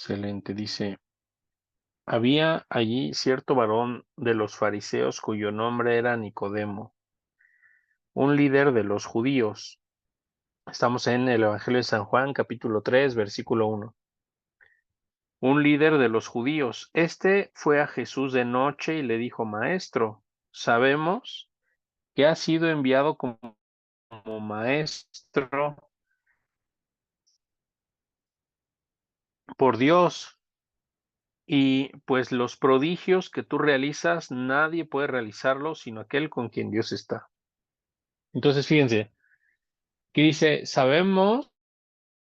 Excelente, dice, había allí cierto varón de los fariseos cuyo nombre era Nicodemo, un líder de los judíos. Estamos en el Evangelio de San Juan, capítulo 3, versículo 1. Un líder de los judíos. Este fue a Jesús de noche y le dijo, Maestro, sabemos que has sido enviado como maestro por Dios, y pues los prodigios que tú realizas, nadie puede realizarlos sino aquel con quien Dios está. Entonces, fíjense, que dice, sabemos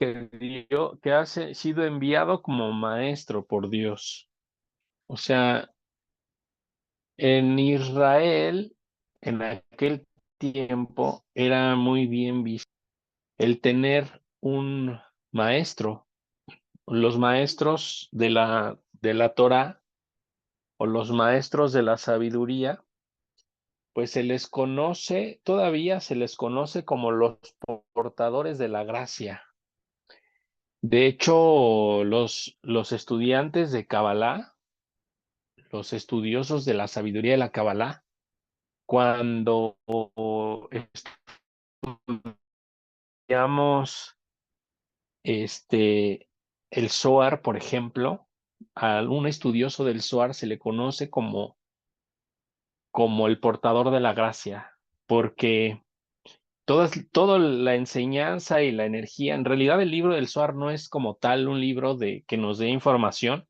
que que has sido enviado como maestro por Dios. O sea, en Israel, en aquel tiempo, era muy bien visto el tener un maestro. Los maestros de la Torá o los maestros de la sabiduría, pues se les conoce, todavía se les conoce como los portadores de la gracia. De hecho, los estudiantes de Kabbalah, los estudiosos de la sabiduría de la Kabbalah, cuando estudiamos este, el Zohar, por ejemplo, a un estudioso del Zohar se le conoce como el portador de la gracia, porque toda la enseñanza y la energía, en realidad el libro del Zohar no es como tal un libro que nos dé información,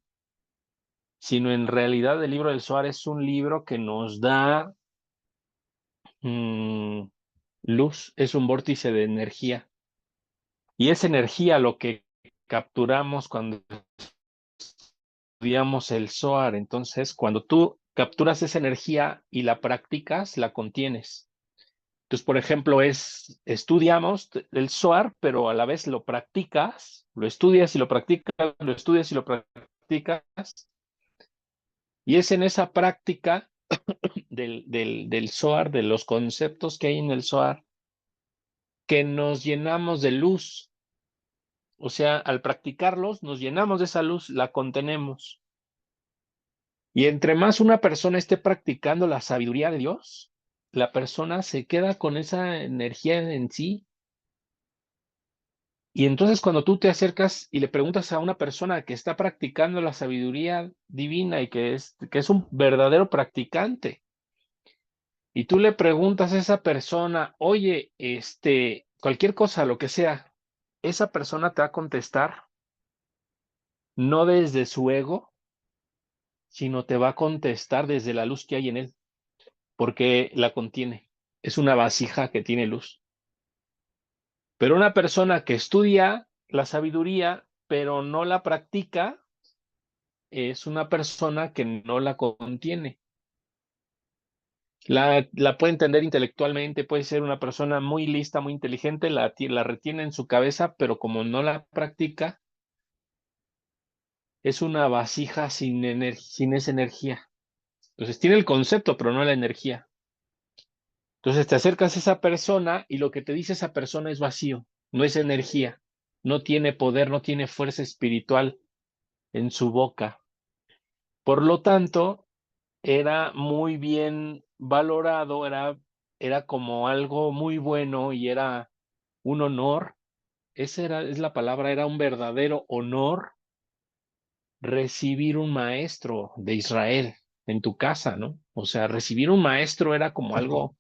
sino en realidad el libro del Zohar es un libro que nos da mm, luz, es un vórtice de energía. Y es energía lo que capturamos cuando estudiamos el Zohar. Entonces, cuando tú capturas esa energía y la practicas, la contienes. Entonces, por ejemplo, estudiamos el Zohar, pero a la vez lo practicas, lo estudias y lo practicas, lo estudias y lo practicas. Y es en esa práctica del Zohar, de los conceptos que hay en el Zohar, que nos llenamos de luz. O sea, al practicarlos, nos llenamos de esa luz, la contenemos. Y entre más una persona esté practicando la sabiduría de Dios, la persona se queda con esa energía en sí. Y entonces cuando tú te acercas y le preguntas a una persona que está practicando la sabiduría divina y que es un verdadero practicante, y tú le preguntas a esa persona, oye, cualquier cosa, lo que sea, esa persona te va a contestar no desde su ego, sino te va a contestar desde la luz que hay en él, porque la contiene. Es una vasija que tiene luz. Pero una persona que estudia la sabiduría, pero no la practica, es una persona que no la contiene. La puede entender intelectualmente, puede ser una persona muy lista, muy inteligente, la retiene en su cabeza, pero como no la practica, es una vasija sin esa energía. Entonces tiene el concepto, pero no la energía. Entonces te acercas a esa persona y lo que te dice esa persona es vacío, no es energía, no tiene poder, no tiene fuerza espiritual en su boca. Por lo tanto, era muy bien valorado, era como algo muy bueno y era un honor. Es la palabra, era un verdadero honor recibir un maestro de Israel en tu casa, ¿no? O sea, recibir un maestro era como algo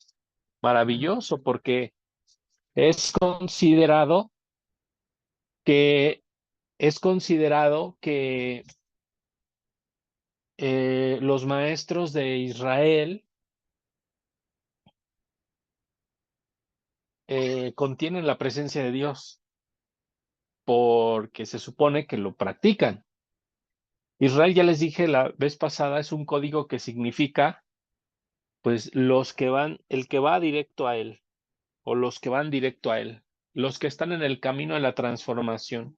maravilloso porque es considerado que los maestros de Israel contienen la presencia de Dios porque se supone que lo practican. Israel, ya les dije la vez pasada, es un código que significa, pues, el que va directo a él, o los que van directo a él, los que están en el camino de la transformación.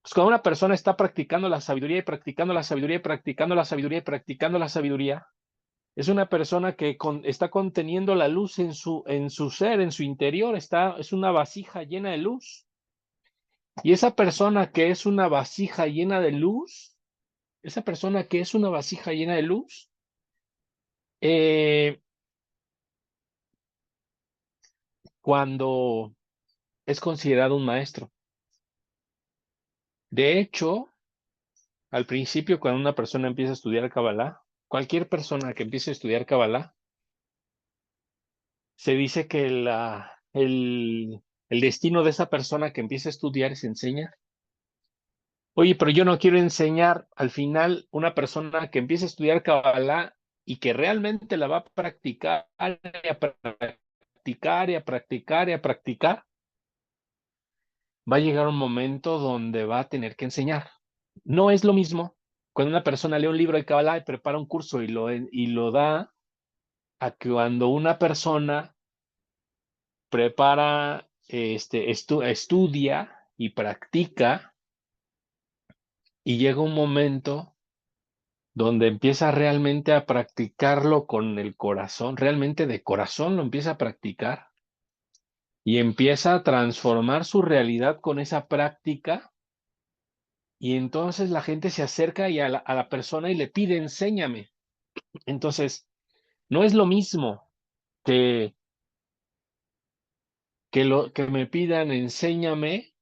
Pues cuando una persona está practicando la sabiduría y practicando la sabiduría y practicando la sabiduría y practicando la sabiduría, es una persona que está conteniendo la luz en su ser, en su interior, es una vasija llena de luz. Y esa persona que es una vasija llena de luz, esa persona que es una vasija llena de luz, eh, cuando es considerado un maestro. De hecho, al principio, cuando una persona empieza a estudiar Kabbalah, cualquier persona que empiece a estudiar Kabbalah, se dice que el destino de esa persona que empieza a estudiar es enseñar. Oye, pero yo no quiero enseñar. Al final, una persona que empieza a estudiar Kabbalah y que realmente la va a practicar y a practicar y a practicar y a practicar, va a llegar un momento donde va a tener que enseñar. No es lo mismo cuando una persona lee un libro de Kabbalah y prepara un curso y lo da, a que cuando una persona prepara, estudia y practica y llega un momento donde empieza realmente a practicarlo con el corazón, realmente de corazón lo empieza a practicar y empieza a transformar su realidad con esa práctica. Y entonces la gente se acerca y a la persona y le pide, enséñame. Entonces, no es lo mismo que, que me pidan, enséñame,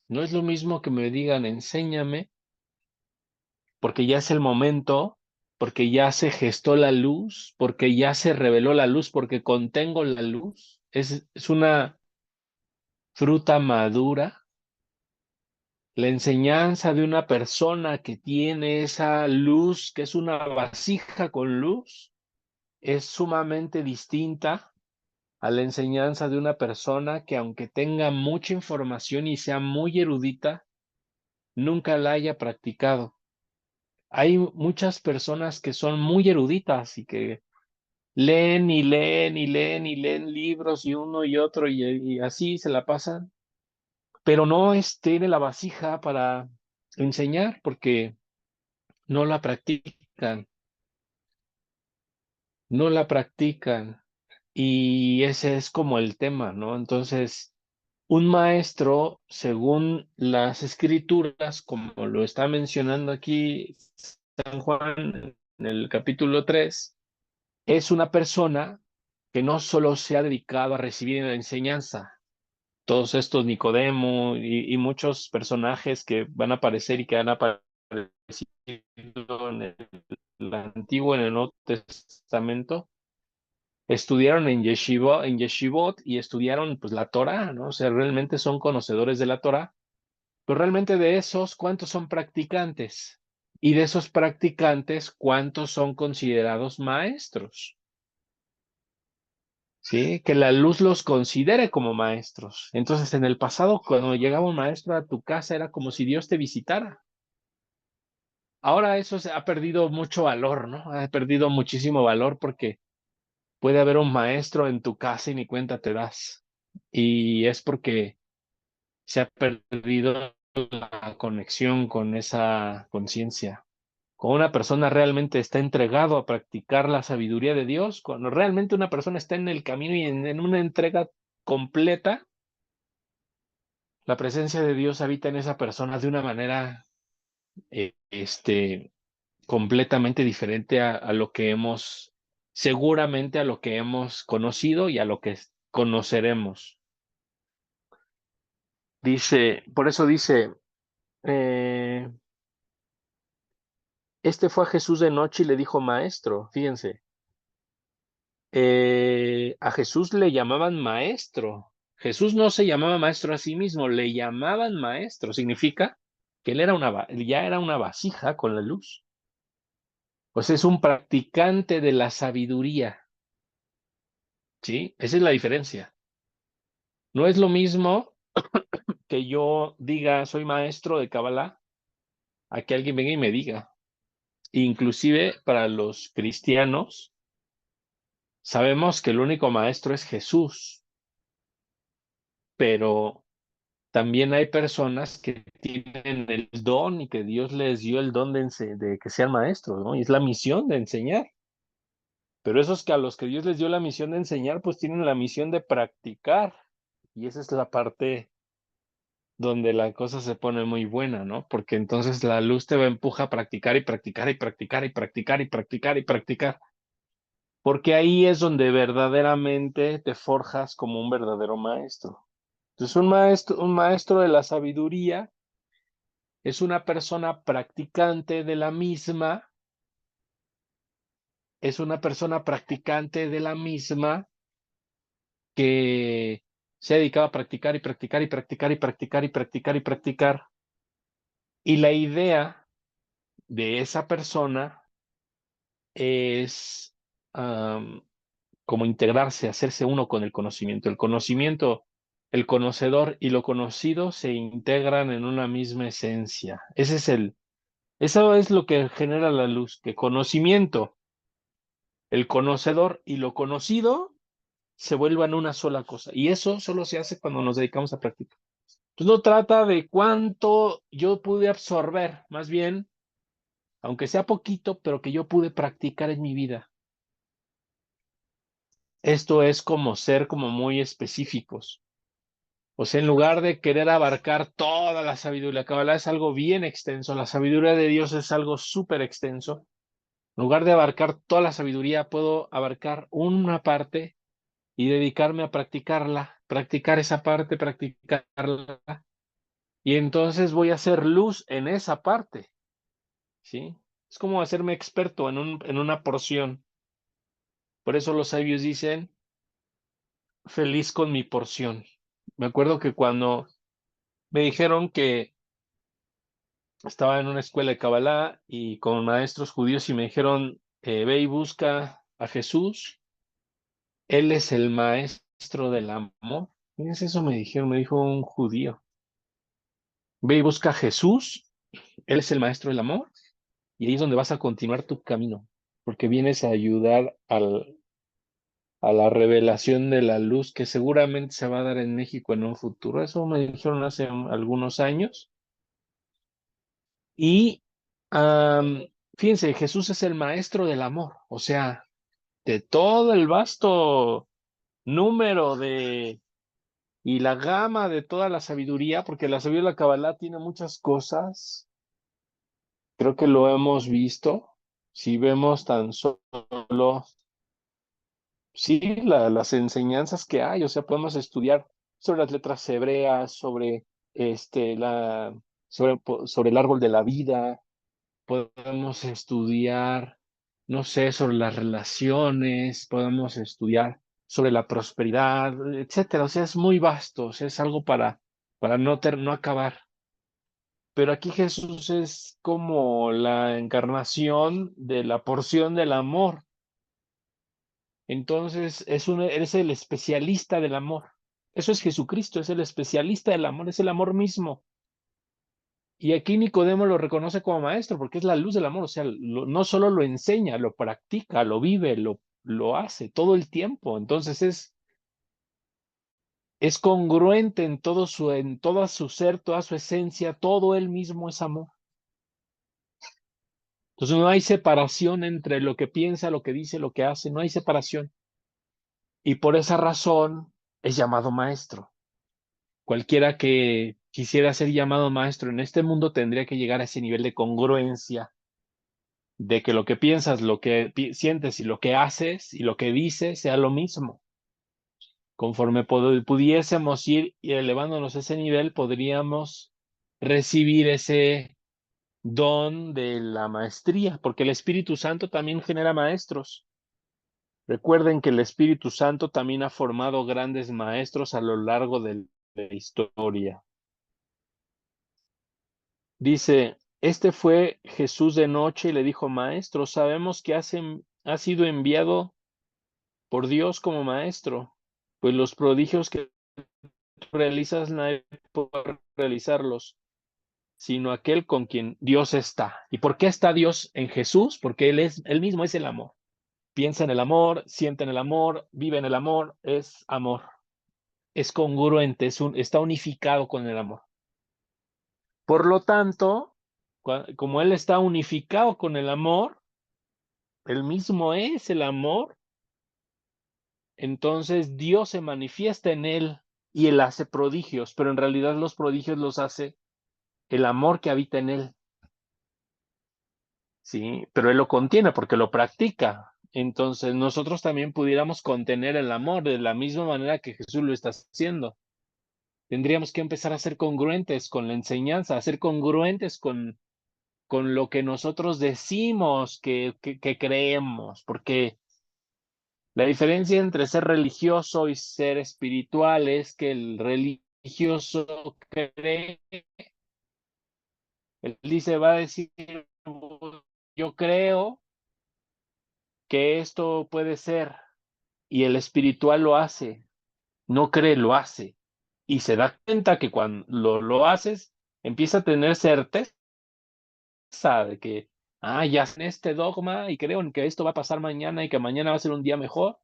no es lo mismo que me digan, enséñame, porque ya es el momento, porque ya se gestó la luz, porque ya se reveló la luz, porque contengo la luz. Es una fruta madura. La enseñanza de una persona que tiene esa luz, que es una vasija con luz, es sumamente distinta a la enseñanza de una persona que aunque tenga mucha información y sea muy erudita, nunca la haya practicado. Hay muchas personas que son muy eruditas y que leen y leen y leen y leen libros y uno y otro y así se la pasan, pero no tiene la vasija para enseñar porque no la practican, no la practican. Y ese es como el tema, ¿no? Entonces, un maestro, según las escrituras, como lo está mencionando aquí San Juan en el capítulo 3, es una persona que no solo se ha dedicado a recibir la enseñanza, todos estos Nicodemo y muchos personajes que van a aparecer y que han aparecido en el Antiguo y en el Nuevo Testamento, estudiaron en yeshivot y estudiaron pues la Torá, ¿no? O sea, realmente son conocedores de la Torá, pero realmente de esos, ¿cuántos son practicantes? Y de esos practicantes, ¿cuántos son considerados maestros? ¿Sí? Que la luz los considere como maestros. Entonces, en el pasado, cuando llegaba un maestro a tu casa, era como si Dios te visitara. Ahora eso se ha perdido mucho valor, ¿no? Ha perdido muchísimo valor porque puede haber un maestro en tu casa y ni cuenta te das. Y es porque se ha perdido la conexión con esa conciencia. Cuando una persona realmente está entregado a practicar la sabiduría de Dios, cuando realmente una persona está en el camino y en una entrega completa, la presencia de Dios habita en esa persona de una manera eh, este, completamente diferente a lo que seguramente a lo que hemos conocido y a lo que conoceremos. Dice, por eso dice, eh, este fue a Jesús de noche y le dijo, maestro, fíjense, a Jesús le llamaban maestro. Jesús no se llamaba maestro a sí mismo, le llamaban maestro. Significa que él era ya era una vasija con la luz. Pues es un practicante de la sabiduría, ¿sí? Esa es la diferencia. No es lo mismo que yo diga soy maestro de Kabbalah a que alguien venga y me diga. Inclusive para los cristianos, sabemos que el único maestro es Jesús, pero también hay personas que tienen el don y que Dios les dio el don de que sean maestros, ¿no? Y es la misión de enseñar. Pero esos que a los que Dios les dio la misión de enseñar, pues tienen la misión de practicar. Y esa es la parte donde la cosa se pone muy buena, ¿no? Porque entonces la luz te empuja a practicar y practicar y practicar y practicar y practicar y practicar, porque ahí es donde verdaderamente te forjas como un verdadero maestro. Entonces, un maestro de la sabiduría es una persona practicante de la misma, es una persona practicante de la misma que se ha dedicado a practicar y practicar y practicar y practicar y practicar y practicar. Y la idea de esa persona es como integrarse, hacerse uno con el conocimiento. El conocimiento, el conocedor y lo conocido se integran en una misma esencia. Eso es lo que genera la luz, que conocimiento, el conocedor y lo conocido se vuelvan una sola cosa. Y eso solo se hace cuando nos dedicamos a practicar. Entonces no trata de cuánto yo pude absorber, más bien, aunque sea poquito, pero que yo pude practicar en mi vida. Esto es como ser como muy específicos. O sea, en lugar de querer abarcar toda la sabiduría, la Kabbalah es algo bien extenso, la sabiduría de Dios es algo súper extenso. En lugar de abarcar toda la sabiduría, puedo abarcar una parte y dedicarme a practicarla, practicar esa parte, practicarla. Y entonces voy a hacer luz en esa parte, ¿sí? Es como hacerme experto en una porción. Por eso los sabios dicen, feliz con mi porción. Me acuerdo que cuando me dijeron que estaba en una escuela de Kabbalah y con maestros judíos y me dijeron, ve y busca a Jesús, Él es el maestro del amor. Fíjense, eso me dijeron, me dijo un judío. Ve y busca a Jesús, Él es el maestro del amor, y ahí es donde vas a continuar tu camino, porque vienes a ayudar a la revelación de la luz que seguramente se va a dar en México en un futuro. Eso me dijeron hace algunos años. Y fíjense, Jesús es el maestro del amor, o sea, de todo el vasto número de y la gama de toda la sabiduría, porque la sabiduría de la Kabbalah tiene muchas cosas, creo que lo hemos visto, si vemos tan solo, sí, las enseñanzas que hay, o sea, podemos estudiar sobre las letras hebreas, sobre sobre el árbol de la vida, podemos estudiar, no sé, sobre las relaciones, podemos estudiar sobre la prosperidad, etcétera. O sea, es muy vasto, o sea, es algo para no acabar. Pero aquí Jesús es como la encarnación de la porción del amor. Entonces, es el especialista del amor. Eso es Jesucristo, es el especialista del amor, es el amor mismo. Y aquí Nicodemo lo reconoce como maestro porque es la luz del amor, o sea, no solo lo enseña, lo practica, lo vive, lo hace todo el tiempo. Entonces es congruente en todo su ser, toda su esencia, todo él mismo es amor. Entonces no hay separación entre lo que piensa, lo que dice, lo que hace, no hay separación. Y por esa razón es llamado maestro. Cualquiera que quisiera ser llamado maestro en este mundo tendría que llegar a ese nivel de congruencia de que lo que piensas, lo que sientes y lo que haces y lo que dices sea lo mismo. Conforme pudiésemos ir elevándonos a ese nivel, podríamos recibir ese don de la maestría, porque el Espíritu Santo también genera maestros. Recuerden que el Espíritu Santo también ha formado grandes maestros a lo largo de la historia. Dice, este fue Jesús de noche y le dijo, Maestro, sabemos que has sido enviado por Dios como maestro, pues los prodigios que tú realizas nadie puede realizarlos, sino aquel con quien Dios está. ¿Y por qué está Dios en Jesús? Porque él mismo es el amor. Piensa en el amor, siente en el amor, vive en el amor, es amor. Es congruente, está unificado con el amor. Por lo tanto, como él está unificado con el amor, él mismo es el amor, entonces Dios se manifiesta en él y él hace prodigios, pero en realidad los prodigios los hace el amor que habita en él, ¿sí? Pero él lo contiene porque lo practica. Entonces nosotros también pudiéramos contener el amor de la misma manera que Jesús lo está haciendo. Tendríamos que empezar a ser congruentes con la enseñanza, a ser congruentes con lo que nosotros decimos que creemos, porque la diferencia entre ser religioso y ser espiritual es que el religioso cree, él dice, va a decir, yo creo que esto puede ser, y el espiritual lo hace, no cree, lo hace, y se da cuenta que cuando lo haces, empieza a tener certeza de que, ya sé este dogma y creo en que esto va a pasar mañana y que mañana va a ser un día mejor,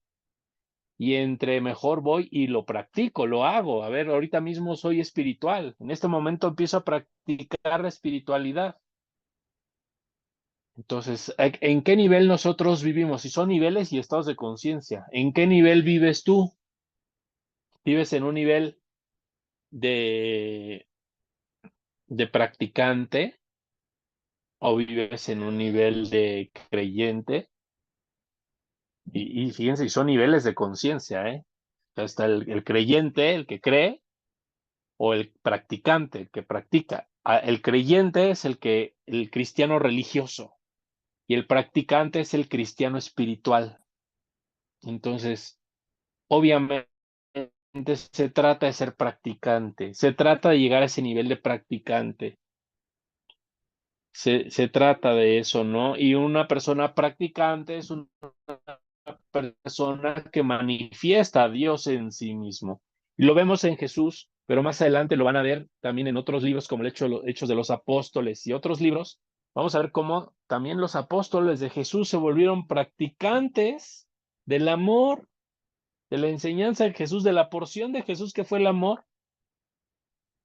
y entre mejor voy y lo practico, lo hago. A ver, ahorita mismo soy espiritual, en este momento empiezo a practicar la espiritualidad. Entonces, ¿en qué nivel nosotros vivimos? Si son niveles y estados de conciencia, ¿en qué nivel vives tú? ¿Vives en un nivel de, de practicante o vives en un nivel de creyente? Y fíjense, son niveles de conciencia, ¿eh? Está el creyente, el que cree, o el practicante, el que practica. El creyente es el cristiano religioso y el practicante es el cristiano espiritual. Entonces, obviamente se trata de ser practicante, se trata de llegar a ese nivel de practicante, se trata de eso, ¿no? Y una persona practicante es una persona que manifiesta a Dios en sí mismo. Y lo vemos en Jesús, pero más adelante lo van a ver también en otros libros como el Hechos de los Apóstoles y otros libros. Vamos a ver cómo también los apóstoles de Jesús se volvieron practicantes del amor, de la enseñanza de Jesús, de la porción de Jesús que fue el amor.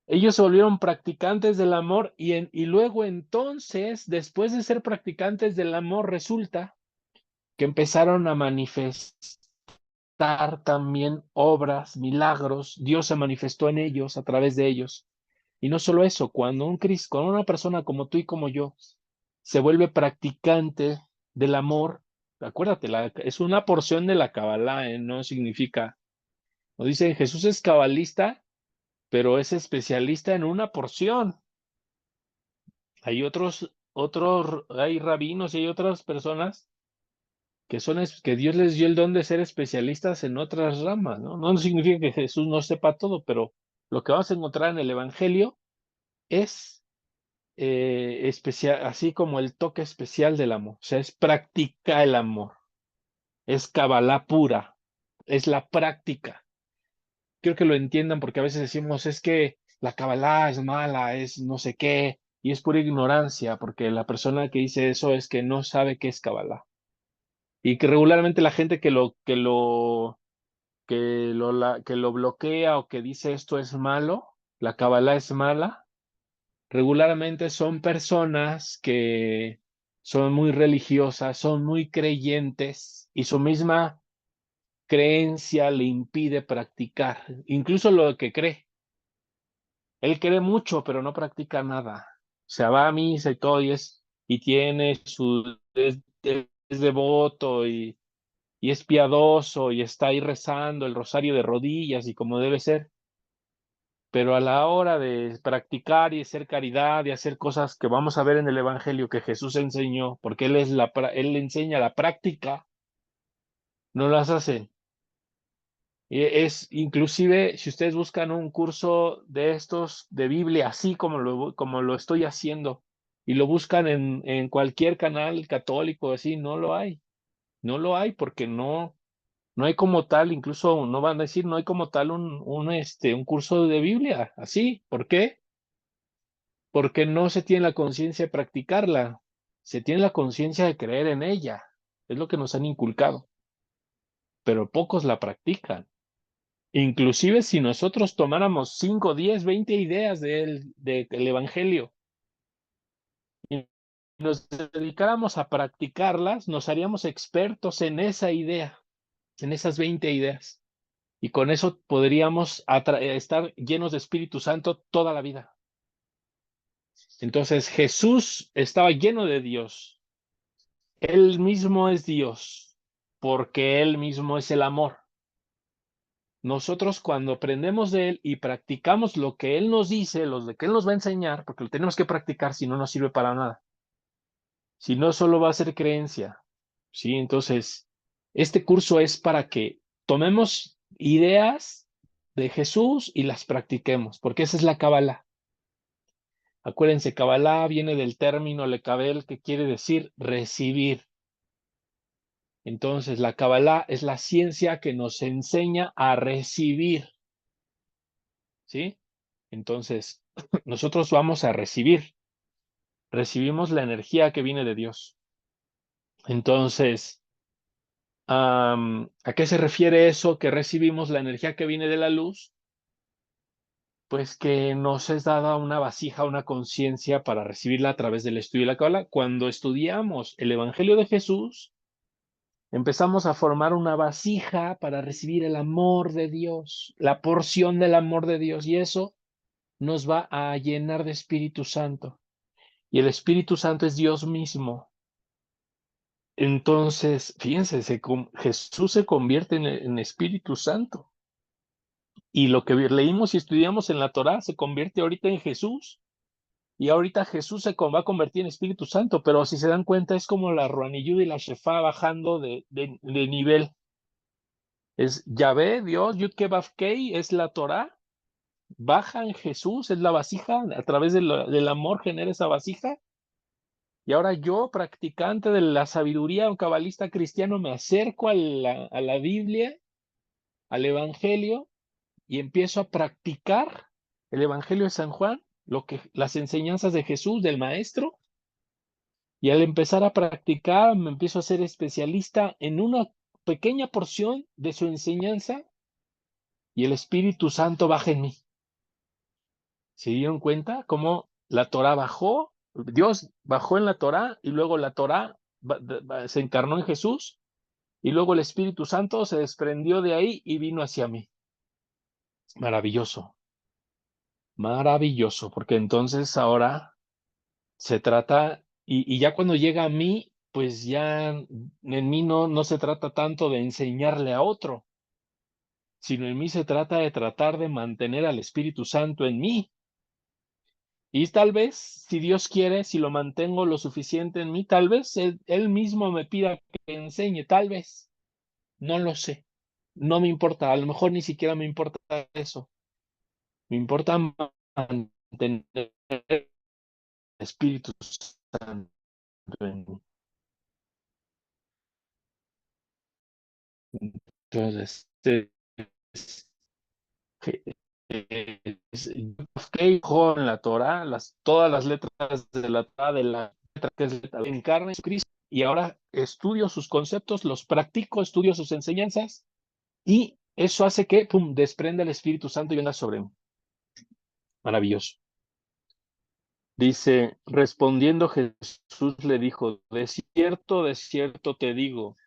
Ellos se volvieron practicantes del amor y luego entonces, después de ser practicantes del amor, resulta que empezaron a manifestar también obras, milagros. Dios se manifestó en ellos, a través de ellos. Y no solo eso, cuando una persona como tú y como yo se vuelve practicante del amor, acuérdate, es una porción de la Kabbalah, no significa, no dice Jesús es cabalista, pero es especialista en una porción. Hay hay rabinos y hay otras personas que Dios les dio el don de ser especialistas en otras ramas, ¿no? No significa que Jesús no sepa todo, pero lo que vamos a encontrar en el Evangelio es especial, así como el toque especial del amor. O sea, es práctica el amor, es cabalá pura, es la práctica. Quiero que lo entiendan porque a veces decimos, es que la cabalá es mala, es no sé qué, y es pura ignorancia, porque la persona que dice eso es que no sabe qué es cabalá. Y que regularmente la gente que lo bloquea o que dice esto es malo, la Kabbalah es mala, regularmente son personas que son muy religiosas, son muy creyentes y su misma creencia le impide practicar, incluso lo que cree. Él cree mucho, pero no practica nada. O sea, va a misa y todo y tiene es devoto y es piadoso y está ahí rezando el rosario de rodillas y como debe ser, pero a la hora de practicar y hacer caridad y hacer cosas que vamos a ver en el Evangelio que Jesús enseñó, porque Él enseña la práctica, no las hace. Y es inclusive, si ustedes buscan un curso de estos de Biblia, así como lo estoy haciendo, y lo buscan en cualquier canal católico, así, no lo hay. No lo hay porque no hay como tal, incluso no van a decir, no hay como tal un curso de Biblia, así. ¿Por qué? Porque no se tiene la conciencia de practicarla, se tiene la conciencia de creer en ella. Es lo que nos han inculcado, pero pocos la practican. Inclusive si nosotros tomáramos 5, 10, 20 ideas del Evangelio y nos dedicáramos a practicarlas, nos haríamos expertos en esa idea, en esas 20 ideas. Y con eso podríamos estar llenos de Espíritu Santo toda la vida. Entonces Jesús estaba lleno de Dios. Él mismo es Dios, porque Él mismo es el amor. Nosotros cuando aprendemos de Él y practicamos lo que Él nos dice, lo que Él nos va a enseñar, porque lo tenemos que practicar, si no, no sirve para nada. Si no, solo va a ser creencia. ¿Sí? Entonces, este curso es para que tomemos ideas de Jesús y las practiquemos, porque esa es la Kabbalah. Acuérdense, Kabbalah viene del término lekabel, que quiere decir recibir. Entonces, la Kabbalah es la ciencia que nos enseña a recibir. ¿Sí? Entonces, nosotros vamos a recibir. Recibimos la energía que viene de Dios. Entonces, ¿a qué se refiere eso? Que recibimos la energía que viene de la luz. Pues que nos es dada una vasija, una conciencia para recibirla a través del estudio de la Kabbalah. Cuando estudiamos el Evangelio de Jesús, empezamos a formar una vasija para recibir el amor de Dios, la porción del amor de Dios, y eso nos va a llenar de Espíritu Santo. Y el Espíritu Santo es Dios mismo. Entonces, fíjense, Jesús se convierte en Espíritu Santo. Y lo que leímos y estudiamos en la Torá se convierte ahorita en Jesús. Y ahorita Jesús va a convertir en Espíritu Santo, pero si se dan cuenta es como la Ruaniyud y la Shefá bajando de nivel. Es Yahvé, Dios, Yud-Ke Vav-Kei, es la Torá, baja en Jesús, es la vasija, a través del amor genera esa vasija. Y ahora yo, practicante de la sabiduría, un cabalista cristiano, me acerco a la Biblia, al Evangelio, y empiezo a practicar el Evangelio de San Juan, las enseñanzas de Jesús, del Maestro. Y al empezar a practicar, me empiezo a ser especialista en una pequeña porción de su enseñanza y el Espíritu Santo baja en mí. ¿Se dieron cuenta cómo la Torá bajó? Dios bajó en la Torá y luego la Torá se encarnó en Jesús y luego el Espíritu Santo se desprendió de ahí y vino hacia mí. Maravilloso, maravilloso, porque entonces ahora se trata, y ya cuando llega a mí, pues ya en mí no se trata tanto de enseñarle a otro, sino en mí se trata de tratar de mantener al Espíritu Santo en mí. Y tal vez, si Dios quiere, si lo mantengo lo suficiente en mí, tal vez él mismo me pida que enseñe, tal vez, no lo sé, no me importa, a lo mejor ni siquiera me importa eso, me importa mantener el Espíritu Santo en mí. Entonces, en la Torah, todas las letras de la Torah, de la letra que es letra encarna en Cristo, y ahora estudio sus conceptos, los practico, estudio sus enseñanzas, y eso hace que, pum, desprenda el Espíritu Santo y venga sobre mí. Maravilloso. Dice, respondiendo Jesús le dijo, de cierto te digo,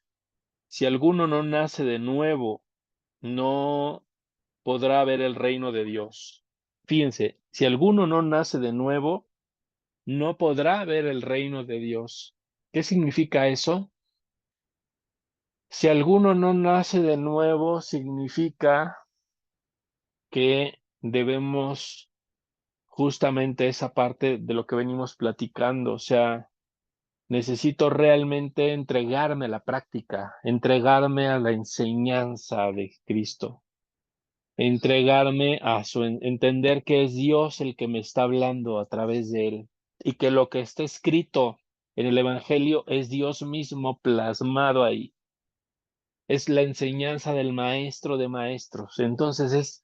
si alguno no nace de nuevo, no podrá ver el reino de Dios. Fíjense, si alguno no nace de nuevo, no podrá ver el reino de Dios. ¿Qué significa eso? Si alguno no nace de nuevo, significa que debemos justamente esa parte de lo que venimos platicando, o sea, necesito realmente entregarme a la práctica, entregarme a la enseñanza de Cristo, entregarme a entender que es Dios el que me está hablando a través de él y que lo que está escrito en el Evangelio es Dios mismo plasmado ahí. Es la enseñanza del maestro de maestros. Entonces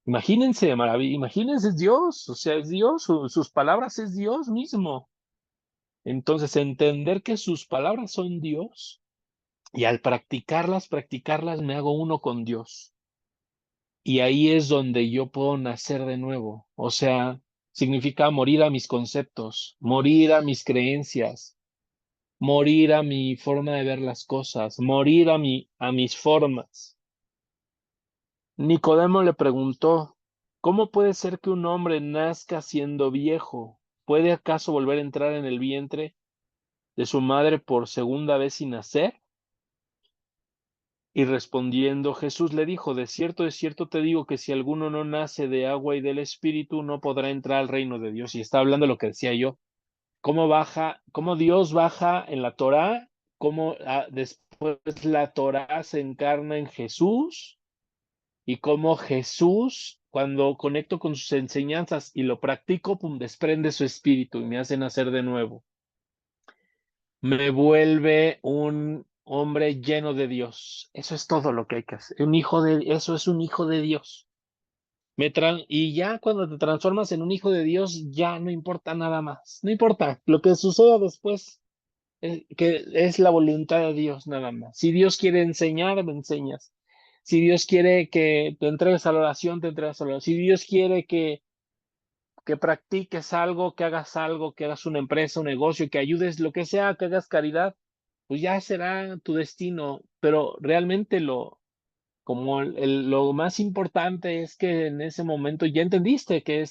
imagínense, maravilla, imagínense, es Dios, o sea, es Dios, sus palabras es Dios mismo. Entonces, entender que sus palabras son Dios y al practicarlas, me hago uno con Dios. Y ahí es donde yo puedo nacer de nuevo. O sea, significa morir a mis conceptos, morir a mis creencias, morir a mi forma de ver las cosas, morir a mis formas. Nicodemo le preguntó, ¿cómo puede ser que un hombre nazca siendo viejo? ¿Puede acaso volver a entrar en el vientre de su madre por segunda vez sin nacer? Y respondiendo Jesús le dijo, de cierto te digo que si alguno no nace de agua y del Espíritu, no podrá entrar al reino de Dios. Y está hablando lo que decía yo, cómo Dios baja en la Torá, cómo después la Torá se encarna en Jesús, y cómo Jesús, cuando conecto con sus enseñanzas y lo practico, pum, desprende su espíritu y me hace nacer de nuevo. Me vuelve un hombre lleno de Dios. Eso es todo lo que hay que hacer. Eso es un hijo de Dios. Y ya cuando te transformas en un hijo de Dios, ya no importa nada más. No importa lo que suceda después, que es la voluntad de Dios nada más. Si Dios quiere enseñar, me enseñas. Si Dios quiere que te entregues a la oración, te entregas a la oración. Si Dios quiere que practiques algo, que hagas una empresa, un negocio, que ayudes, lo que sea, que hagas caridad, pues ya será tu destino. Pero realmente lo más importante es que en ese momento ya entendiste que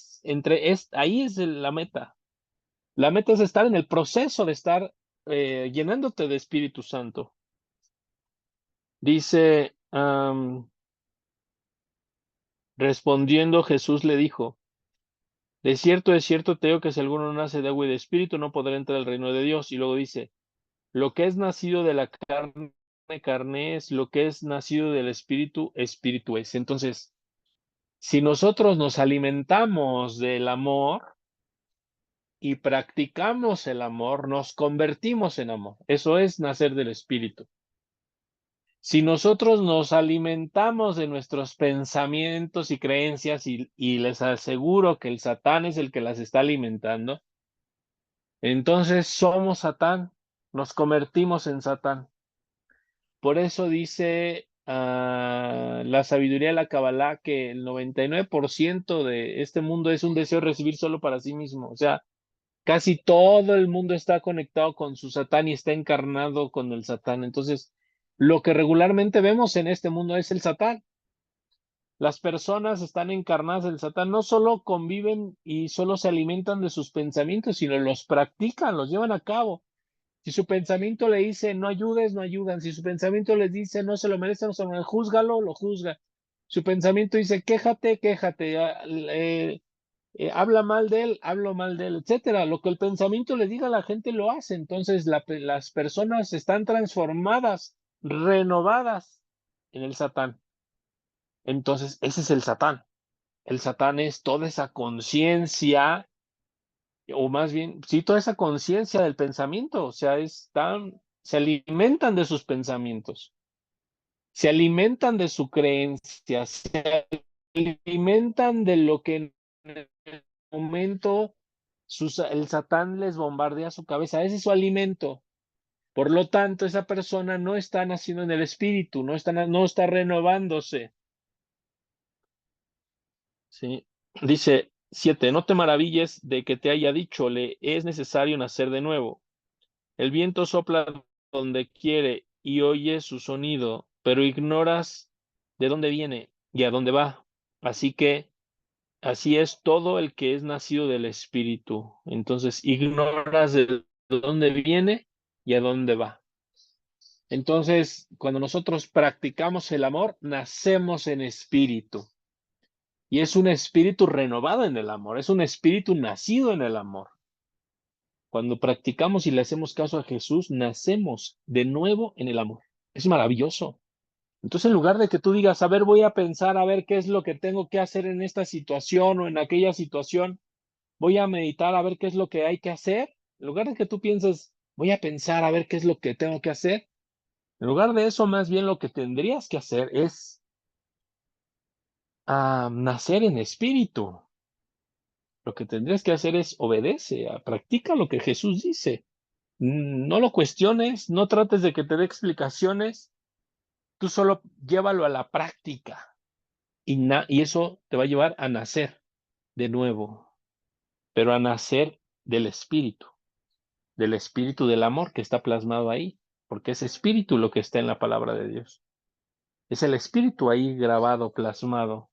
ahí es la meta. La meta es estar en el proceso de estar llenándote de Espíritu Santo. Dice, respondiendo Jesús le dijo, de cierto te digo que si alguno no nace de agua y de espíritu no podrá entrar al reino de Dios. Y luego dice, lo que es nacido de la carne, carne es, lo que es nacido del espíritu, espíritu es. Entonces, si nosotros nos alimentamos del amor y practicamos el amor, nos convertimos en amor. Eso es nacer del espíritu. Si nosotros nos alimentamos de nuestros pensamientos y creencias y les aseguro que el Satán es el que las está alimentando, entonces somos Satán, nos convertimos en Satán. Por eso dice la sabiduría de la Kabbalah que el 99% de este mundo es un deseo de recibir solo para sí mismo. O sea, casi todo el mundo está conectado con su Satán y está encarnado con el Satán. Entonces, lo que regularmente vemos en este mundo es el Satán. Las personas están encarnadas del Satán, no solo conviven y solo se alimentan de sus pensamientos, sino los practican, los llevan a cabo. Si su pensamiento le dice no ayudes, no ayudan. Si su pensamiento les dice no se lo merece, no se lo merece, júzgalo, lo juzga. Su pensamiento dice quéjate, quéjate, habla mal de él, hablo mal de él, etcétera. Lo que el pensamiento le diga a la gente lo hace. Entonces las personas están transformadas, renovadas en el Satán. Entonces, ese es el Satán. El Satán es toda esa conciencia, o más bien, sí, toda esa conciencia del pensamiento. O sea, se alimentan de sus pensamientos, se alimentan de su creencia, se alimentan de lo que en el momento el Satán les bombardea su cabeza. Ese es su alimento. Por lo tanto, esa persona no está naciendo en el espíritu, no está renovándose. Sí. Dice 7, no te maravilles de que te haya dicho, le es necesario nacer de nuevo. El viento sopla donde quiere y oye su sonido, pero ignoras de dónde viene y a dónde va. Así que así es todo el que es nacido del Espíritu. Entonces ignoras de dónde viene y a dónde va. Entonces, cuando nosotros practicamos el amor, nacemos en espíritu. Y es un espíritu renovado en el amor, es un espíritu nacido en el amor. Cuando practicamos y le hacemos caso a Jesús, nacemos de nuevo en el amor. Es maravilloso. Entonces, en lugar de que tú digas, a ver, voy a pensar, a ver qué es lo que tengo que hacer en esta situación o en aquella situación, voy a meditar, a ver qué es lo que hay que hacer, en lugar de que tú pienses, voy a pensar, a ver qué es lo que tengo que hacer, en lugar de eso, más bien lo que tendrías que hacer es nacer en espíritu. Lo que tendrías que hacer es obedece, practica lo que Jesús dice. No lo cuestiones, no trates de que te dé explicaciones, tú solo llévalo a la práctica y eso te va a llevar a nacer de nuevo, pero a nacer del espíritu del amor que está plasmado ahí, porque es espíritu lo que está en la palabra de Dios. Es el espíritu ahí grabado, plasmado.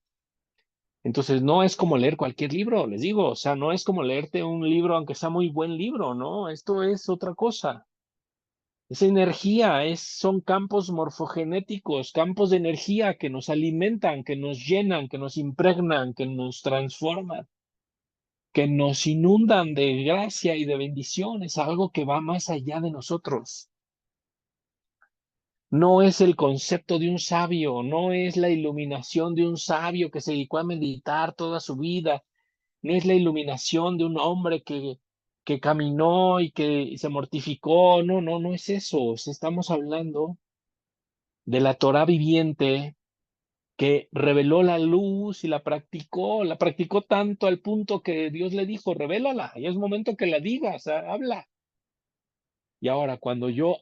Entonces, no es como leer cualquier libro, les digo, o sea, no es como leerte un libro, aunque sea muy buen libro, ¿no? Esto es otra cosa. Es energía, son campos morfogenéticos, campos de energía que nos alimentan, que nos llenan, que nos impregnan, que nos transforman, que nos inundan de gracia y de bendición. Es algo que va más allá de nosotros. No es el concepto de un sabio, no es la iluminación de un sabio que se dedicó a meditar toda su vida, no es la iluminación de un hombre que caminó y que se mortificó. No, no, no es eso. O sea, estamos hablando de la Torá viviente que reveló la luz y la practicó tanto al punto que Dios le dijo, revélala, y es momento que la digas, habla. Y ahora, cuando yo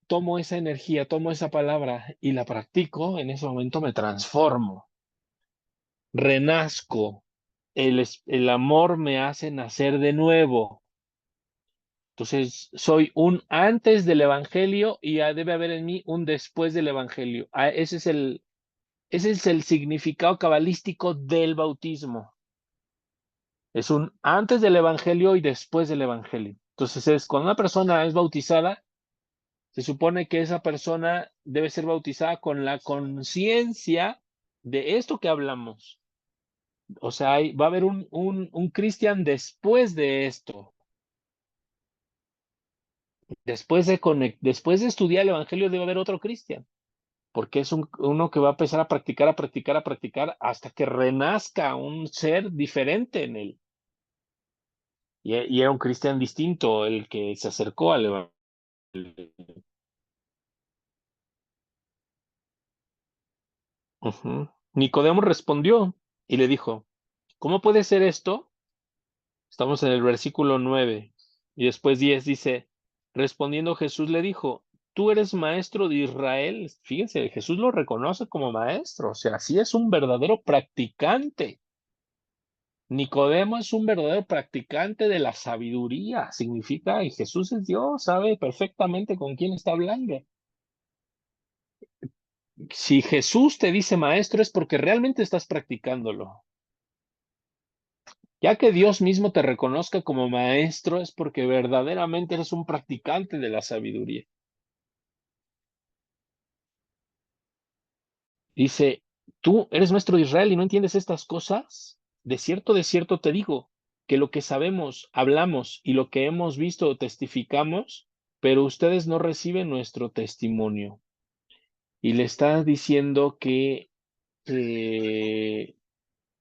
tomo esa energía, tomo esa palabra y la practico, en ese momento me transformo, renazco, el amor me hace nacer de nuevo. Entonces, soy un antes del Evangelio y debe haber en mí un después del Evangelio. Ese es el significado cabalístico del bautismo. Es un antes del Evangelio y después del Evangelio. Entonces, cuando una persona es bautizada, se supone que esa persona debe ser bautizada con la conciencia de esto que hablamos. O sea, va a haber un cristian después de esto. Después de estudiar el Evangelio debe haber otro cristian, porque es uno que va a empezar a practicar, a practicar, a practicar, hasta que renazca un ser diferente en él. Y era un cristian distinto el que se acercó al Evangelio. Ujú. Nicodemo respondió y le dijo, ¿cómo puede ser esto? Estamos en el versículo 9 y después 10 dice, respondiendo Jesús le dijo, tú eres maestro de Israel. Fíjense, Jesús lo reconoce como maestro, o sea, sí es un verdadero practicante. Nicodemo es un verdadero practicante de la sabiduría, significa, y Jesús es Dios, sabe perfectamente con quién está hablando. Si Jesús te dice maestro es porque realmente estás practicándolo. Ya que Dios mismo te reconozca como maestro es porque verdaderamente eres un practicante de la sabiduría. Dice, ¿tú eres maestro de Israel y no entiendes estas cosas? De cierto te digo, que lo que sabemos, hablamos y lo que hemos visto o testificamos, pero ustedes no reciben nuestro testimonio. Y le está diciendo que,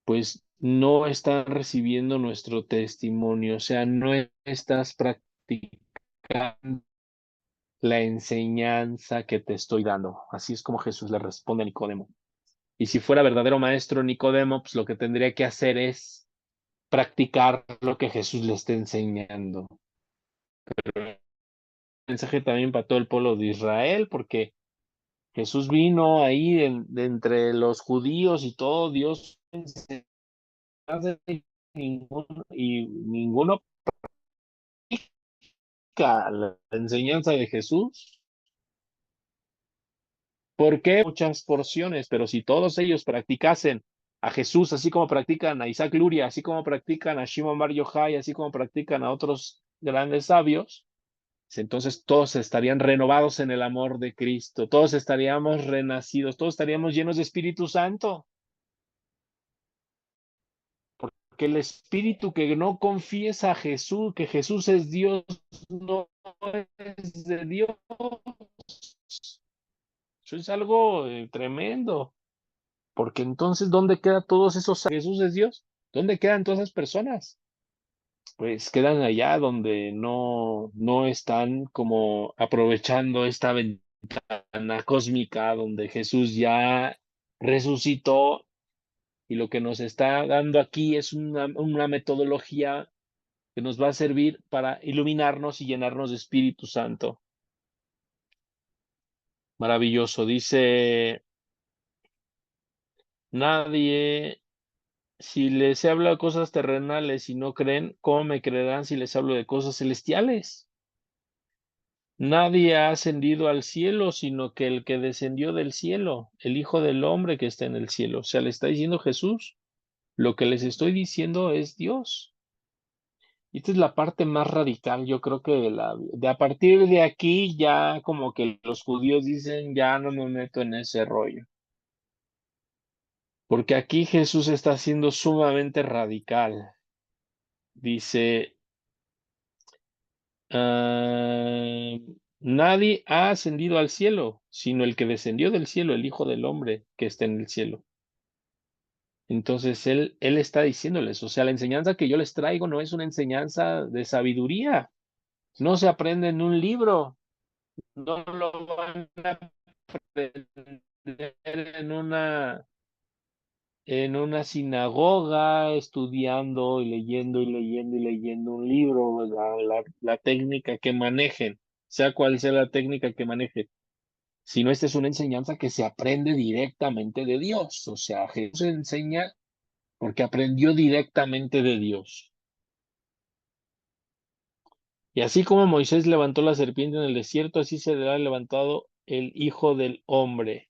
pues, no están recibiendo nuestro testimonio, o sea, no estás practicando la enseñanza que te estoy dando. Así es como Jesús le responde a Nicodemo. Y si fuera verdadero maestro Nicodemo, pues lo que tendría que hacer es practicar lo que Jesús le está enseñando. El mensaje también para todo el pueblo de Israel, porque Jesús vino ahí de entre los judíos y todo, Dios y ninguno practica la enseñanza de Jesús. ¿Por qué? Muchas porciones, pero si todos ellos practicasen a Jesús, así como practican a Isaac Luria, así como practican a Shimon Bar Yochai, así como practican a otros grandes sabios, entonces todos estarían renovados en el amor de Cristo, todos estaríamos renacidos, todos estaríamos llenos de Espíritu Santo, porque el Espíritu que no confiesa a Jesús, que Jesús es Dios, no es de Dios. Eso es algo tremendo. Porque entonces, ¿dónde quedan todos esos? Jesús es Dios. ¿Dónde quedan todas esas personas? Pues quedan allá donde no están como aprovechando esta ventana cósmica donde Jesús ya resucitó y lo que nos está dando aquí es una metodología que nos va a servir para iluminarnos y llenarnos de Espíritu Santo. Maravilloso. Dice, nadie. Si les hablo de cosas terrenales y no creen, ¿cómo me creerán si les hablo de cosas celestiales? Nadie ha ascendido al cielo, sino que el que descendió del cielo, el Hijo del Hombre que está en el cielo. O sea, le está diciendo Jesús, lo que les estoy diciendo es Dios. Y esta es la parte más radical, yo creo que de a partir de aquí ya como que los judíos dicen, ya no me meto en ese rollo. Porque aquí Jesús está siendo sumamente radical. Dice, ah, nadie ha ascendido al cielo, sino el que descendió del cielo, el Hijo del Hombre que está en el cielo. Entonces él está diciéndoles, o sea, la enseñanza que yo les traigo no es una enseñanza de sabiduría, no se aprende en un libro, no lo van a aprender en una sinagoga, estudiando y leyendo y leyendo y leyendo un libro, la técnica que manejen, sea cual sea la técnica que manejen, sino esta es una enseñanza que se aprende directamente de Dios, o sea, Jesús enseña porque aprendió directamente de Dios. Y así como Moisés levantó la serpiente en el desierto, así será levantado el Hijo del Hombre.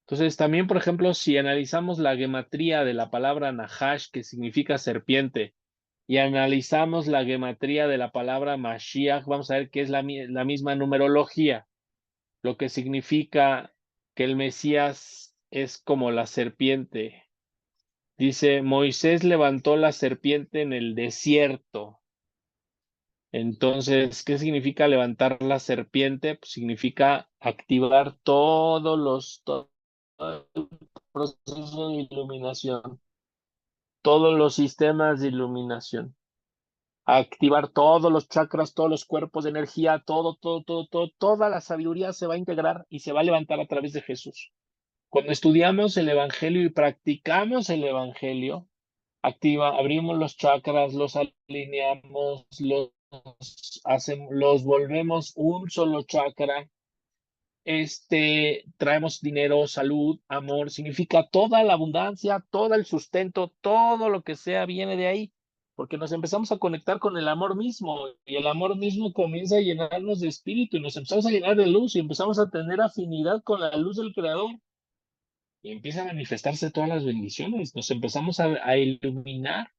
Entonces, también, por ejemplo, si analizamos la gematría de la palabra Nahash, que significa serpiente, y analizamos la gematría de la palabra Mashiach, vamos a ver que es la misma numerología, lo que significa que el Mesías es como la serpiente. Dice, Moisés levantó la serpiente en el desierto. Entonces, ¿qué significa levantar la serpiente? Pues significa activar todo el proceso de iluminación, todos los sistemas de iluminación, activar todos los chakras, todos los cuerpos de energía, toda la sabiduría se va a integrar y se va a levantar a través de Jesús. Cuando estudiamos el Evangelio y practicamos el Evangelio, abrimos los chakras, los alineamos, los volvemos un solo chakra. Traemos dinero, salud, amor, significa toda la abundancia, todo el sustento, todo lo que sea viene de ahí, porque nos empezamos a conectar con el amor mismo y el amor mismo comienza a llenarnos de espíritu y nos empezamos a llenar de luz y empezamos a tener afinidad con la luz del Creador y empiezan a manifestarse todas las bendiciones, nos empezamos a iluminar.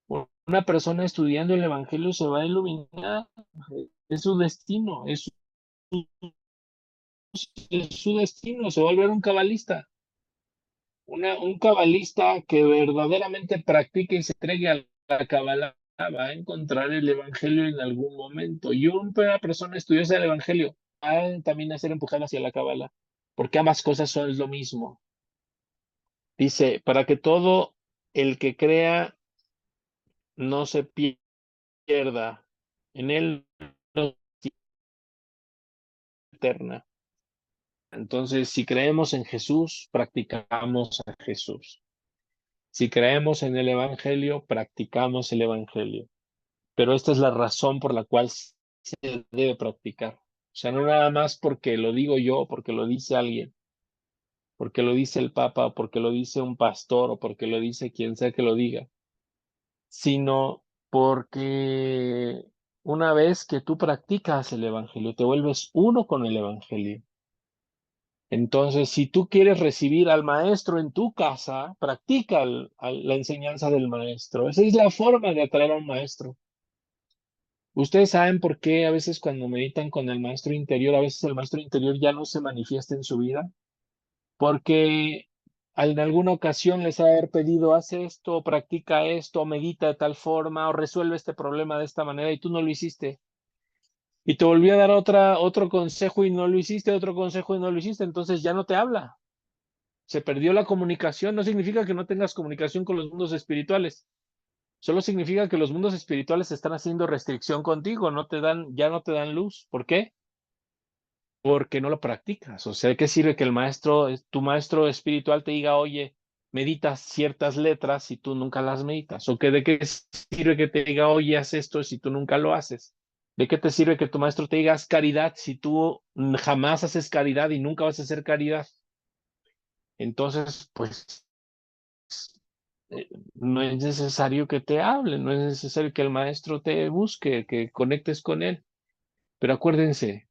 Una persona estudiando el Evangelio se va a iluminar, es su destino, es su destino, se va a volver un cabalista. Un cabalista que verdaderamente practique y se entregue a la cabalá va a encontrar el Evangelio en algún momento. Y una persona estudiosa del Evangelio va también a ser empujada hacia la cabalá, porque ambas cosas son lo mismo. Dice, para que todo el que crea no se pierda, en él no eterna. Entonces, si creemos en Jesús, practicamos a Jesús. Si creemos en el Evangelio, practicamos el Evangelio. Pero esta es la razón por la cual se debe practicar. O sea, no nada más porque lo digo yo, porque lo dice alguien, porque lo dice el Papa, o porque lo dice un pastor, o porque lo dice quien sea que lo diga, sino porque una vez que tú practicas el Evangelio, te vuelves uno con el Evangelio. Entonces, si tú quieres recibir al maestro en tu casa, practica la enseñanza del maestro. Esa es la forma de atraer a un maestro. Ustedes saben por qué a veces cuando meditan con el maestro interior, a veces el maestro interior ya no se manifiesta en su vida, porque en alguna ocasión les ha haber pedido, haz esto, practica esto, medita de tal forma, o resuelve este problema de esta manera, y tú no lo hiciste. Y te volvió a dar otro consejo y no lo hiciste, otro consejo y no lo hiciste, entonces ya no te habla. Se perdió la comunicación, no significa que no tengas comunicación con los mundos espirituales, solo significa que los mundos espirituales están haciendo restricción contigo, ya no te dan luz. ¿Por qué? Porque no lo practicas. O sea, ¿de qué sirve que tu maestro espiritual te diga, oye, meditas ciertas letras si tú nunca las meditas? ¿O de qué sirve que te diga, oye, haz esto si tú nunca lo haces? ¿De qué te sirve que tu maestro te diga, haz caridad si tú jamás haces caridad y nunca vas a hacer caridad? Entonces, pues no es necesario que te hable, no es necesario que el maestro te busque, que conectes con él. Pero acuérdense,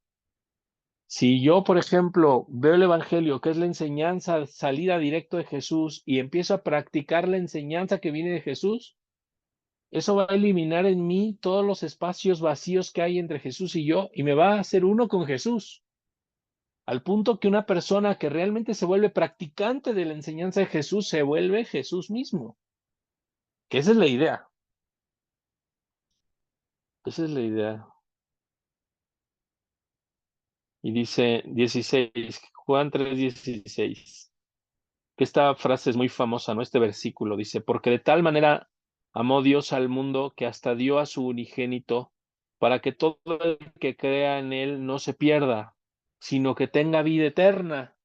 si yo, por ejemplo, veo el Evangelio, que es la enseñanza salida directo de Jesús, y empiezo a practicar la enseñanza que viene de Jesús, eso va a eliminar en mí todos los espacios vacíos que hay entre Jesús y yo, y me va a hacer uno con Jesús. Al punto que una persona que realmente se vuelve practicante de la enseñanza de Jesús se vuelve Jesús mismo. Que esa es la idea. Esa es la idea. Y dice 16, Juan 3:16, que esta frase es muy famosa, ¿no? Este versículo dice, porque de tal manera amó Dios al mundo que hasta dio a su unigénito para que todo el que crea en él no se pierda, sino que tenga vida eterna.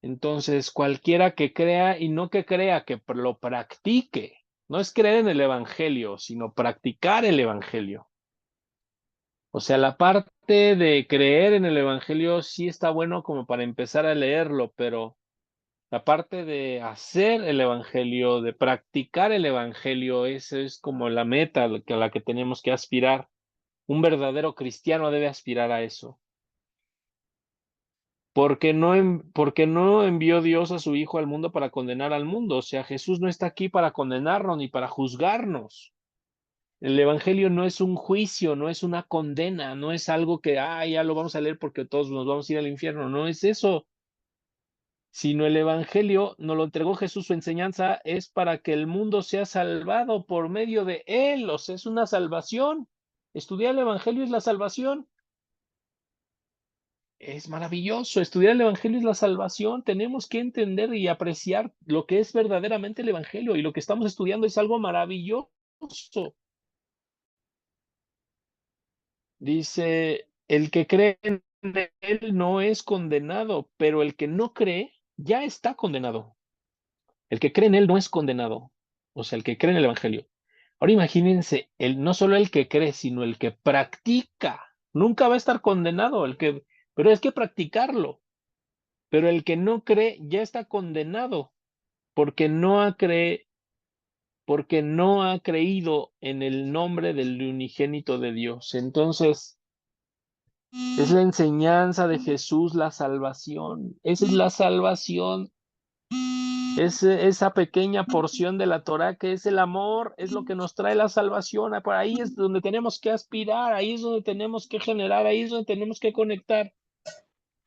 Entonces, cualquiera que crea y no que crea, que lo practique. No es creer en el Evangelio, sino practicar el Evangelio. O sea, la parte de creer en el Evangelio sí está bueno como para empezar a leerlo, pero la parte de hacer el Evangelio, de practicar el Evangelio, esa es como la meta a la que tenemos que aspirar. Un verdadero cristiano debe aspirar a eso. Porque no envió Dios a su Hijo al mundo para condenar al mundo. O sea, Jesús no está aquí para condenarnos ni para juzgarnos. El Evangelio no es un juicio, no es una condena, no es algo que, ya lo vamos a leer porque todos nos vamos a ir al infierno. No es eso, sino el Evangelio nos lo entregó Jesús, su enseñanza es para que el mundo sea salvado por medio de Él. O sea, es una salvación. Estudiar el Evangelio es la salvación. Es maravilloso, estudiar el Evangelio es la salvación. Tenemos que entender y apreciar lo que es verdaderamente el Evangelio, y lo que estamos estudiando es algo maravilloso. Dice, el que cree en él no es condenado, pero el que no cree ya está condenado. El que cree en él no es condenado, o sea, el que cree en el Evangelio. Ahora imagínense, no solo el que cree, sino el que practica. Nunca va a estar condenado, pero es que practicarlo. Pero el que no cree ya está condenado porque porque no ha creído en el nombre del unigénito de Dios. Entonces, es la enseñanza de Jesús la salvación. Esa es la salvación. Es esa pequeña porción de la Torá que es el amor, es lo que nos trae la salvación. Por ahí es donde tenemos que aspirar, ahí es donde tenemos que generar, ahí es donde tenemos que conectar.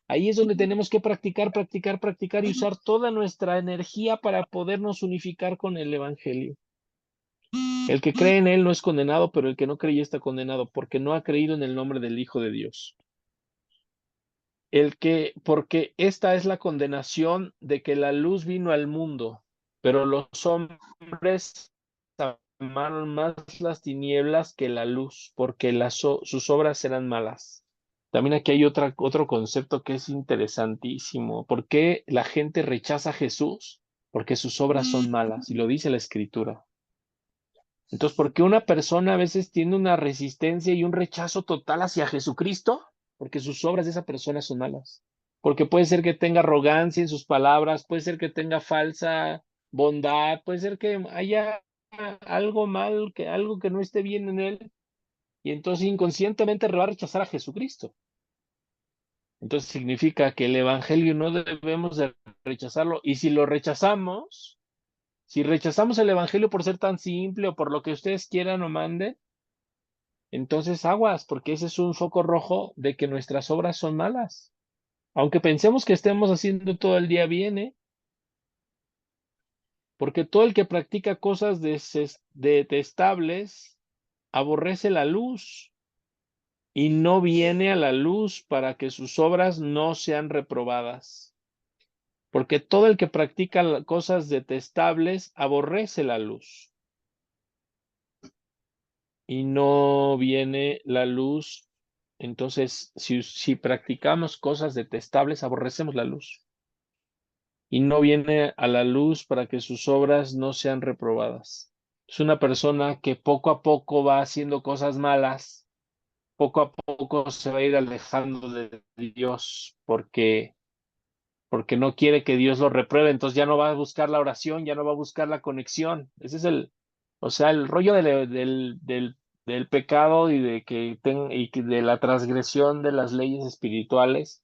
Ahí es donde tenemos que practicar, practicar, practicar y usar toda nuestra energía para podernos unificar con el Evangelio. El que cree en él no es condenado, pero el que no cree ya está condenado porque no ha creído en el nombre del Hijo de Dios. Porque esta es la condenación de que la luz vino al mundo, pero los hombres amaron más las tinieblas que la luz, porque sus obras eran malas. También aquí hay otro concepto que es interesantísimo. ¿Por qué la gente rechaza a Jesús? Porque sus obras son malas, y lo dice la Escritura. Entonces, ¿por qué una persona a veces tiene una resistencia y un rechazo total hacia Jesucristo? Porque sus obras de esa persona son malas. Porque puede ser que tenga arrogancia en sus palabras, puede ser que tenga falsa bondad, puede ser que haya algo mal, algo que no esté bien en él, y entonces inconscientemente va a rechazar a Jesucristo. Entonces significa que el Evangelio no debemos de rechazarlo. Y si lo rechazamos, si rechazamos el Evangelio por ser tan simple o por lo que ustedes quieran o manden, entonces aguas, porque ese es un foco rojo de que nuestras obras son malas. Aunque pensemos que estemos haciendo todo el día bien, ¿eh? Porque todo el que practica cosas detestables aborrece la luz y no viene a la luz para que sus obras no sean reprobadas. Porque todo el que practica cosas detestables aborrece la luz y no viene la luz. Entonces, si practicamos cosas detestables, aborrecemos la luz y no viene a la luz para que sus obras no sean reprobadas. Es una persona que poco a poco va haciendo cosas malas, poco a poco se va a ir alejando de Dios porque no quiere que Dios lo repruebe, entonces ya no va a buscar la oración, ya no va a buscar la conexión. Ese es o sea, el rollo de del pecado y de la transgresión de las leyes espirituales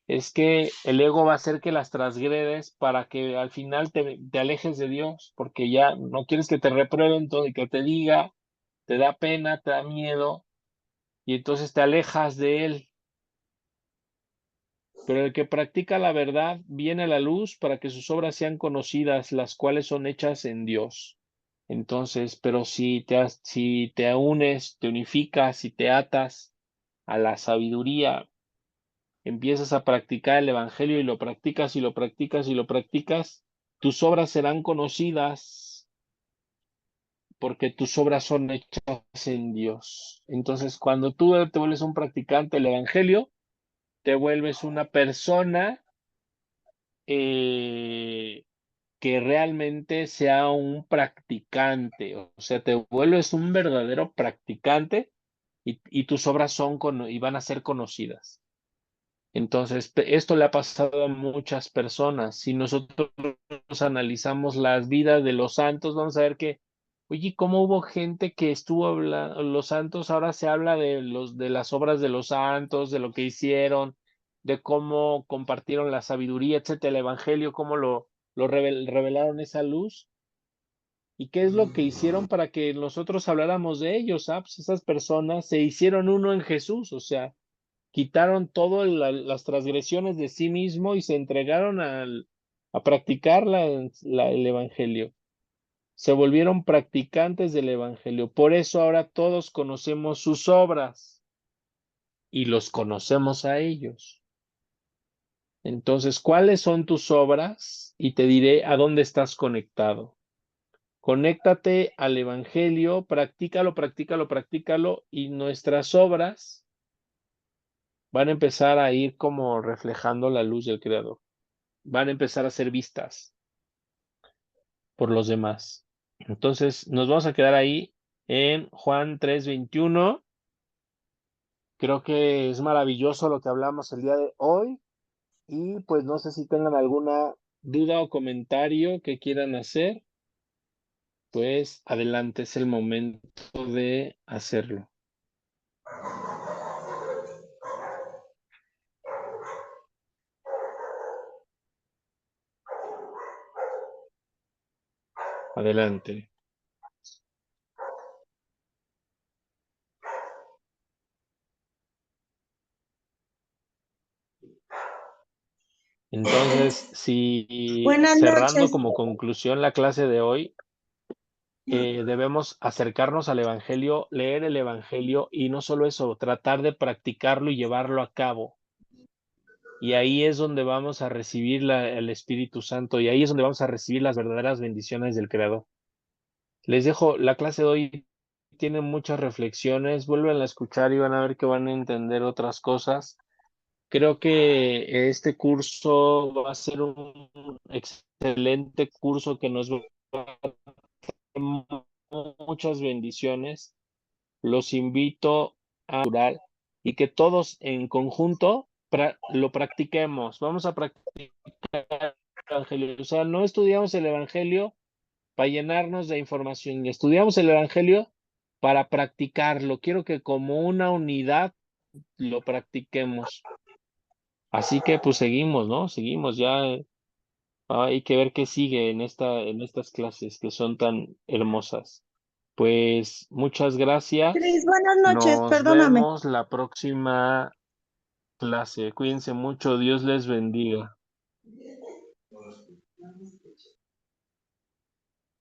es que el ego va a hacer que las transgredes para que al final te alejes de Dios, porque ya no quieres que te reprueben todo y que te diga, te da pena, te da miedo, y entonces te alejas de Él. Pero el que practica la verdad viene a la luz para que sus obras sean conocidas, las cuales son hechas en Dios. Entonces, pero si te unes, te unificas y te atas a la sabiduría, empiezas a practicar el evangelio y lo practicas y lo practicas y lo practicas, tus obras serán conocidas porque tus obras son hechas en Dios. Entonces, cuando tú te vuelves un practicante del evangelio, te vuelves una persona eh, que realmente sea un practicante, o sea, te vuelves un verdadero practicante y tus obras y van a ser conocidas. Entonces, esto le ha pasado a muchas personas. Si nosotros analizamos las vidas de los santos, vamos a ver que, oye, cómo hubo gente que estuvo hablando, los santos, ahora se habla de las obras de los santos, de lo que hicieron, de cómo compartieron la sabiduría, etcétera, el evangelio, cómo revelaron esa luz. ¿Y qué es lo que hicieron para que nosotros habláramos de ellos? Ah, pues esas personas se hicieron uno en Jesús, o sea, quitaron todas las transgresiones de sí mismo y se entregaron a practicar el evangelio. Se volvieron practicantes del evangelio. Por eso ahora todos conocemos sus obras y los conocemos a ellos. Entonces, ¿cuáles son tus obras? Y te diré a dónde estás conectado. Conéctate al evangelio, practícalo, practícalo, practícalo y nuestras obras van a empezar a ir como reflejando la luz del Creador. Van a empezar a ser vistas por los demás. Entonces, nos vamos a quedar ahí en Juan 3:21. Creo que es maravilloso lo que hablamos el día de hoy y pues no sé si tengan alguna duda o comentario que quieran hacer, pues adelante, es el momento de hacerlo. Adelante. Entonces, si Buenas cerrando noches. como conclusión la clase de hoy, debemos acercarnos al Evangelio, leer el Evangelio y no solo eso, tratar de practicarlo y llevarlo a cabo. Y ahí es donde vamos a recibir el Espíritu Santo y ahí es donde vamos a recibir las verdaderas bendiciones del Creador. Les dejo, la clase de hoy tiene muchas reflexiones, vuelven a escuchar y van a ver que van a entender otras cosas. Creo que este curso va a ser un excelente curso que nos va a dar muchas bendiciones. Los invito a orar y que todos en conjunto lo practiquemos. Vamos a practicar el Evangelio. O sea, no estudiamos el Evangelio para llenarnos de información, estudiamos el Evangelio para practicarlo. Quiero que como una unidad lo practiquemos. Así que pues seguimos, ¿no? Seguimos ya. Hay que ver qué sigue en estas clases que son tan hermosas. Pues muchas gracias. Cris, buenas noches, Nos perdóname. vemos la próxima clase. Cuídense mucho. Dios les bendiga.